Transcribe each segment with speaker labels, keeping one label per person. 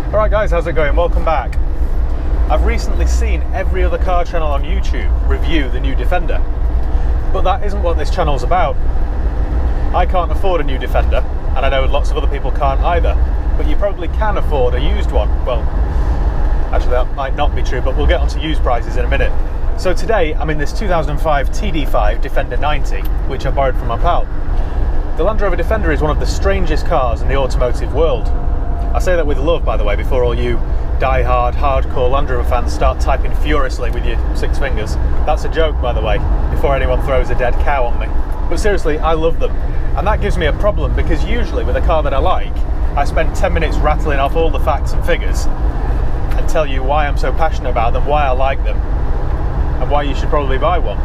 Speaker 1: Alright guys, how's it going? Welcome back. I've recently seen every other car channel on YouTube review the new Defender, but that isn't what this channel's about. I can't afford a new Defender, and I know lots of other people can't either, but you probably can afford a used one. Well, actually that might not be true, but we'll get onto used prices in a minute. So today I'm in this 2005 TD5 Defender 90, which I borrowed from my pal. The Land Rover Defender is one of the strangest cars in the automotive world. I say that with love, by the way, before all you die-hard, hardcore Land Rover fans start typing furiously with your 6 fingers. That's a joke, by the way, before anyone throws a dead cow on me. But seriously, I love them. And that gives me a problem, because usually with a car that I like, I spend 10 minutes rattling off all the facts and figures and tell you why I'm so passionate about them, why I like them, and why you should probably buy one.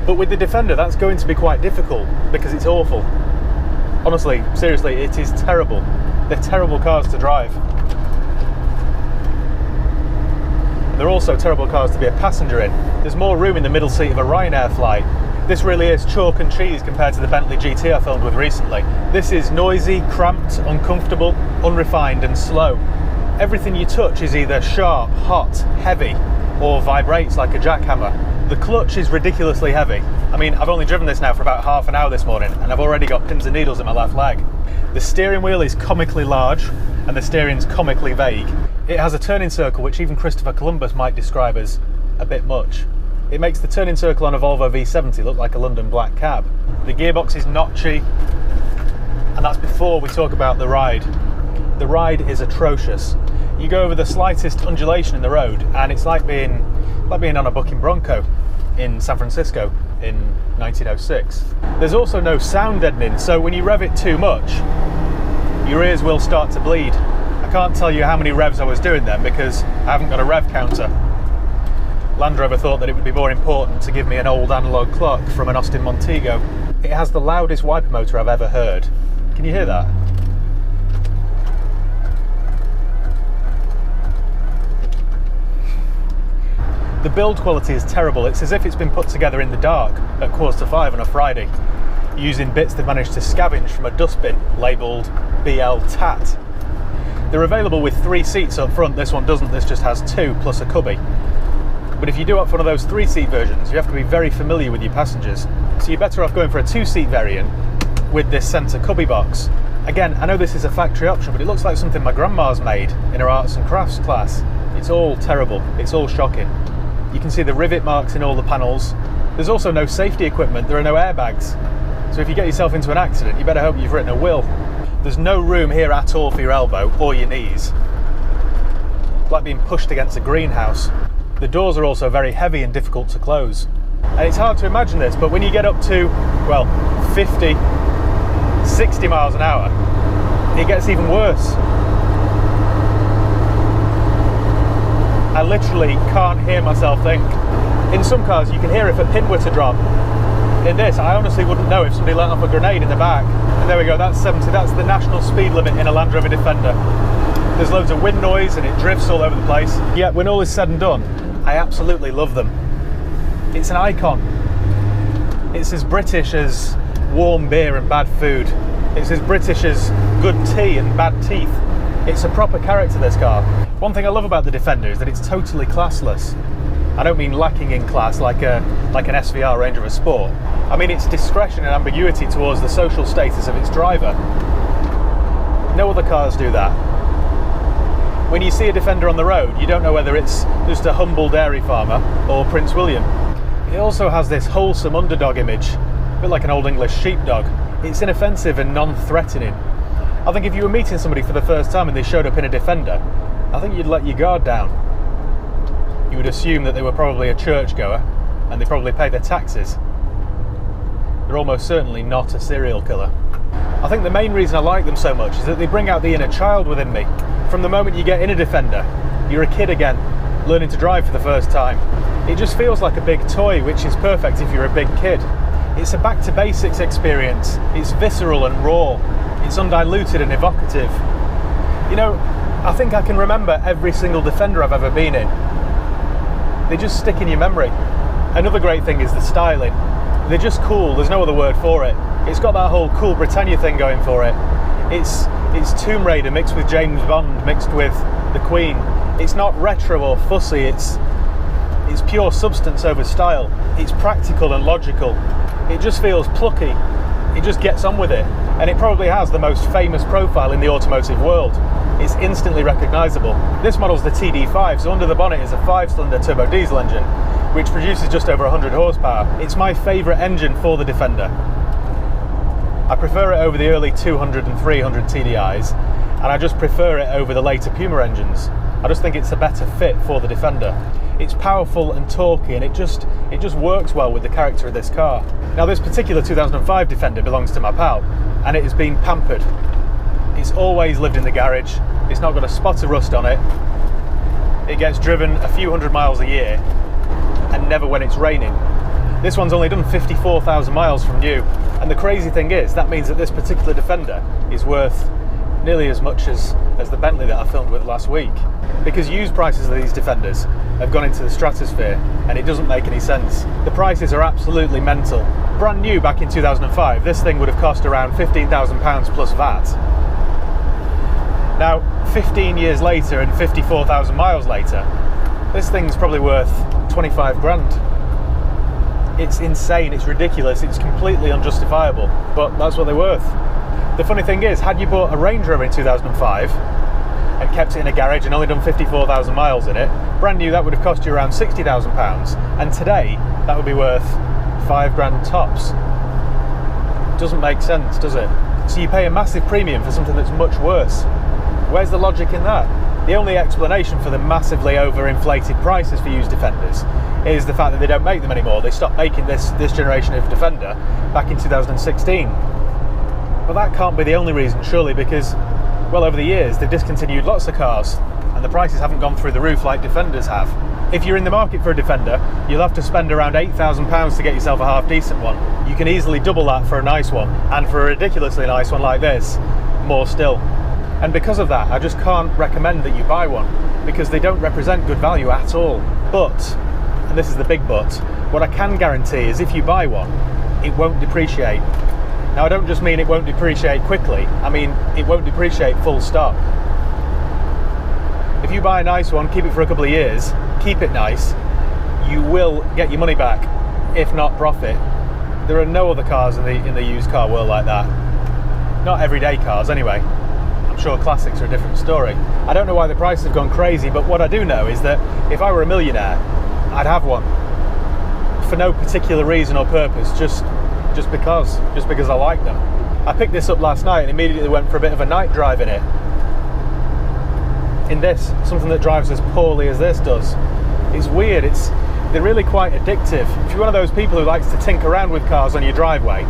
Speaker 1: But with the Defender, that's going to be quite difficult, because it's awful. Honestly, seriously, it is terrible. They're terrible cars to drive. They're also terrible cars to be a passenger in. There's more room in the middle seat of a Ryanair flight. This really is chalk and cheese compared to the Bentley GT I filmed with recently. This is noisy, cramped, uncomfortable, unrefined and slow. Everything you touch is either sharp, hot, heavy, or vibrates like a jackhammer. The clutch is ridiculously heavy. I mean, I've only driven this now for about half an hour this morning, and I've already got pins and needles in my left leg. The steering wheel is comically large, and the steering's comically vague. It has a turning circle which even Christopher Columbus might describe as a bit much. It makes the turning circle on a Volvo V70 look like a London black cab. The gearbox is notchy, and that's before we talk about the ride. The ride is atrocious. You go over the slightest undulation in the road, and it's like being on a bucking Bronco in San Francisco in 1906. There's also no sound deadening, so when you rev it too much, your ears will start to bleed. I can't tell you how many revs I was doing then because I haven't got a rev counter. Land Rover thought that it would be more important to give me an old analog clock from an Austin Montego. It has the loudest wiper motor I've ever heard. Can you hear that? The build quality is terrible. It's as if it's been put together in the dark at 4:45 on a Friday, using bits they've managed to scavenge from a dustbin labelled BL Tat. They're available with 3 seats up front. This one doesn't. This just has 2 plus a cubby. But if you do opt for one of those 3-seat versions, you have to be very familiar with your passengers. So you're better off going for a 2-seat variant with this centre cubby box. Again, I know this is a factory option, but it looks like something my grandma's made in her arts and crafts class. It's all terrible. It's all shocking. You can see the rivet marks in all the panels. There's also no safety equipment. There are no airbags. So if you get yourself into an accident, you better hope you've written a will. There's no room here at all for your elbow or your knees. It's like being pushed against a greenhouse. The doors are also very heavy and difficult to close. And it's hard to imagine this, but when you get up to, well, 50, 60 miles an hour, it gets even worse. I literally can't hear myself think. In some cars you can hear if a pin were to drop. In this, I honestly wouldn't know if somebody let off a grenade in the back. And there we go, that's 70, that's the national speed limit in a Land Rover Defender. There's loads of wind noise and it drifts all over the place. Yet when all is said and done, I absolutely love them. It's an icon. It's as British as warm beer and bad food. It's as British as good tea and bad teeth. It's a proper character, this car. One thing I love about the Defender is that it's totally classless. I don't mean lacking in class like an SVR Range Rover Sport. I mean its discretion and ambiguity towards the social status of its driver. No other cars do that. When you see a Defender on the road, you don't know whether it's just a humble dairy farmer or Prince William. It also has this wholesome underdog image, a bit like an old English sheepdog. It's inoffensive and non-threatening. I think if you were meeting somebody for the first time and they showed up in a Defender, I think you'd let your guard down. You would assume that they were probably a churchgoer and they probably pay their taxes. They're almost certainly not a serial killer. I think the main reason I like them so much is that they bring out the inner child within me. From the moment you get in a Defender, you're a kid again, learning to drive for the first time. It just feels like a big toy, which is perfect if you're a big kid. It's a back to basics experience. It's visceral and raw. It's undiluted and evocative. You know, I think I can remember every single Defender I've ever been in. They just stick in your memory. Another great thing is the styling. They're just cool, there's no other word for it. It's got that whole cool Britannia thing going for it. It's Tomb Raider mixed with James Bond, mixed with the Queen. It's not retro or fussy, it's pure substance over style. It's practical and logical. It just feels plucky. It just gets on with it. And it probably has the most famous profile in the automotive world. It's instantly recognisable. This model's the TD5, so under the bonnet is a 5-cylinder turbo diesel engine, which produces just over 100 horsepower. It's my favourite engine for the Defender. I prefer it over the early 200 and 300 TDIs, and I just prefer it over the later Puma engines. I just think it's a better fit for the Defender. It's powerful and torquey, and it just works well with the character of this car. Now, this particular 2005 Defender belongs to my pal, and it has been pampered. It's always lived in the garage. It's not got a spot of rust on it. It gets driven a few hundred miles a year, and never when it's raining. This one's only done 54,000 miles from new, and the crazy thing is, that means that this particular Defender is worth nearly as much as the Bentley that I filmed with last week, because used prices of these Defenders have gone into the stratosphere, and it doesn't make any sense. The prices are absolutely mental. Brand new back in 2005, this thing would have cost around £15,000 plus VAT. Now, 15 years later and 54,000 miles later, this thing's probably worth 25 grand. It's insane, it's ridiculous, it's completely unjustifiable, but that's what they're worth. The funny thing is, had you bought a Range Rover in 2005 and kept it in a garage and only done 54,000 miles in it, brand new, that would have cost you around £60,000, and today that would be worth 5 grand tops. Doesn't make sense, does it? So you pay a massive premium for something that's much worse. Where's the logic in that? The only explanation for the massively overinflated prices for used Defenders is the fact that they don't make them anymore. They stopped making this generation of Defender back in 2016. But that can't be the only reason, surely, because, well, over the years they've discontinued lots of cars and the prices haven't gone through the roof like Defenders have. If you're in the market for a Defender, you'll have to spend around £8,000 to get yourself a half-decent one. You can easily double that for a nice one, and for a ridiculously nice one like this, more still. And because of that, I just can't recommend that you buy one, because they don't represent good value at all. But, and this is the big but, what I can guarantee is if you buy one, it won't depreciate. Now, I don't just mean it won't depreciate quickly, I mean it won't depreciate full stop. If you buy a nice one, keep it for a couple of years, keep it nice, you will get your money back, if not profit. There are no other cars in the used car world like that. Not everyday cars anyway. I'm sure classics are a different story. I don't know why the prices have gone crazy, but what I do know is that if I were a millionaire, I'd have one. For no particular reason or purpose, just because I like them. I picked this up last night and immediately went for a bit of a night drive in it. In this, something that drives as poorly as this does. It's weird, they're really quite addictive. If you're one of those people who likes to tinker around with cars on your driveway,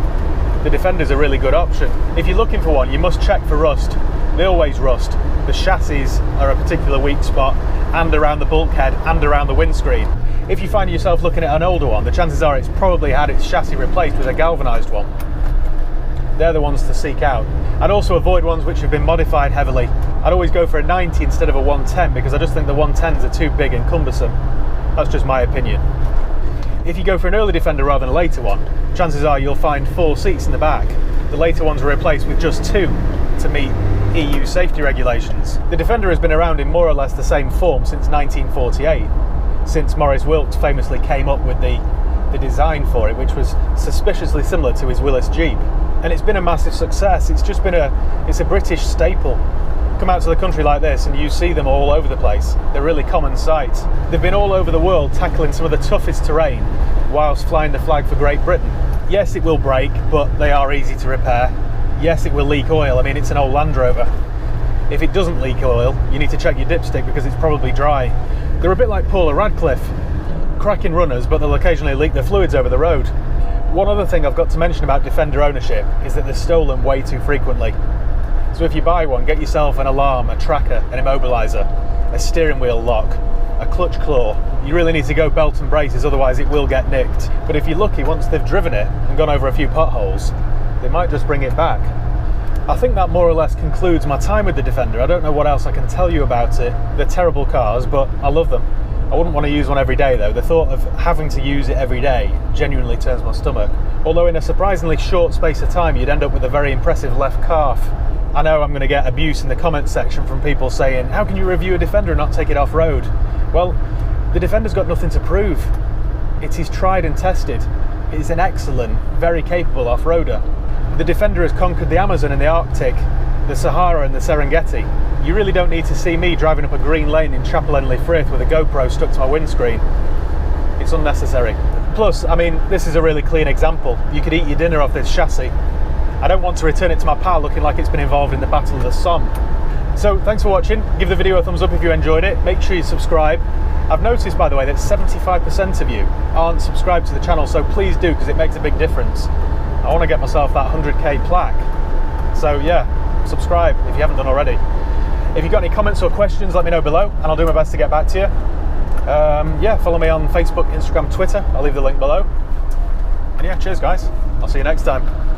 Speaker 1: the Defender's a really good option. If you're looking for one, you must check for rust. They always rust. The chassis are a particular weak spot, and around the bulkhead, and around the windscreen. If you find yourself looking at an older one, the chances are it's probably had its chassis replaced with a galvanised one. They're the ones to seek out. I'd also avoid ones which have been modified heavily. I'd always go for a 90 instead of a 110, because I just think the 110s are too big and cumbersome. That's just my opinion. If you go for an early Defender rather than a later one, chances are you'll find 4 seats in the back. The later ones were replaced with just 2 to meet EU safety regulations. The Defender has been around in more or less the same form since 1948, since Maurice Wilks famously came up with the design for it, which was suspiciously similar to his Willys Jeep. And it's been a massive success. It's a British staple. Come out to the country like this and you see them all over the place. They're really common sights. They've been all over the world tackling some of the toughest terrain whilst flying the flag for Great Britain. Yes, it will break, but they are easy to repair. Yes, it will leak oil. I mean, it's an old Land Rover. If it doesn't leak oil, you need to check your dipstick because it's probably dry. They're a bit like Paula Radcliffe. Cracking runners, but they'll occasionally leak their fluids over the road. One other thing I've got to mention about Defender ownership is that they're stolen way too frequently. So if you buy one, get yourself an alarm, a tracker, an immobiliser, a steering wheel lock, a clutch claw. You really need to go belt and braces, otherwise it will get nicked. But if you're lucky, once they've driven it and gone over a few potholes, they might just bring it back. I think that more or less concludes my time with the Defender. I don't know what else I can tell you about it. They're terrible cars, but I love them. I wouldn't want to use one every day though. The thought of having to use it every day genuinely turns my stomach. Although in a surprisingly short space of time you'd end up with a very impressive left calf. I know I'm going to get abuse in the comments section from people saying, how can you review a Defender and not take it off-road? Well, the Defender's got nothing to prove. It is tried and tested. It is an excellent, very capable off-roader. The Defender has conquered the Amazon and the Arctic, the Sahara and the Serengeti. You really don't need to see me driving up a green lane in Chapel-en-le-Frith with a GoPro stuck to my windscreen. It's unnecessary. Plus, I mean, this is a really clean example. You could eat your dinner off this chassis. I don't want to return it to my pal looking like it's been involved in the Battle of the Somme. So thanks for watching. Give the video a thumbs up if you enjoyed it. Make sure you subscribe. I've noticed, by the way, that 75% of you aren't subscribed to the channel, so please do, because it makes a big difference. I want to get myself that 100k plaque. So yeah, subscribe if you haven't done already. If you've got any comments or questions, let me know below, and I'll do my best to get back to you. Yeah, follow me on Facebook, Instagram, Twitter. I'll leave the link below. And yeah, cheers guys. I'll see you next time.